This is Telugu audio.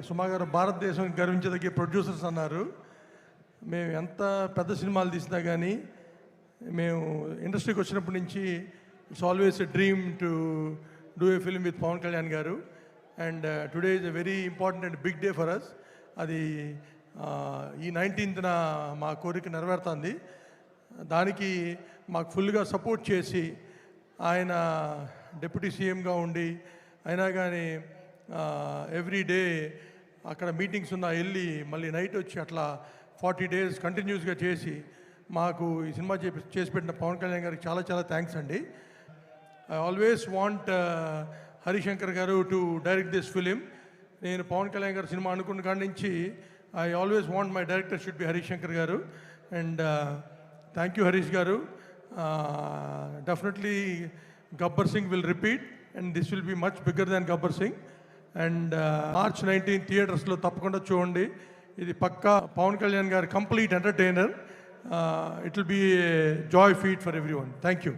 సుమా గారు భారతదేశం గర్వించదగ్గ ప్రొడ్యూసర్స్ అన్నారు. మేము ఎంత పెద్ద సినిమాలు తీసినా కానీ మేము ఇండస్ట్రీకి వచ్చినప్పటి నుంచి it's always a dream to do a film with Pawan Kalyan garu. And today is a very important and big day for us. అది ఈ 19th మా కోరిక నెరవేరుతుంది. దానికి మాకు ఫుల్గా సపోర్ట్ చేసి ఆయన డిప్యూటీ సీఎంగా ఉండి అయినా కానీ ఎవ్రీ డే అక్కడ మీటింగ్స్ ఉన్నా వెళ్ళి మళ్ళీ నైట్ వచ్చి అట్లా 40 days కంటిన్యూస్గా చేసి మాకు ఈ సినిమా చేసి పెట్టిన పవన్ కళ్యాణ్ గారికి చాలా చాలా థ్యాంక్స్ అండి. ఐ ఆల్వేస్ వాంట్ హరిశంకర్ గారు టు డైరెక్ట్ దిస్ ఫిలిం. నేను పవన్ కళ్యాణ్ గారు సినిమా అనుకున్న కాడి నుంచి I always want my director should be Harishankar గారు. అండ్ థ్యాంక్ యూ హరీష్ గారు. Definitely Gabbar Singh will repeat and this will be much bigger than Gabbar Singh. And March 19 థియేటర్స్లో తప్పకుండా చూడండి. ఇది పక్కా పవన్ కళ్యాణ్ గారి complete entertainer. It will be joy feat for everyone. Thank you.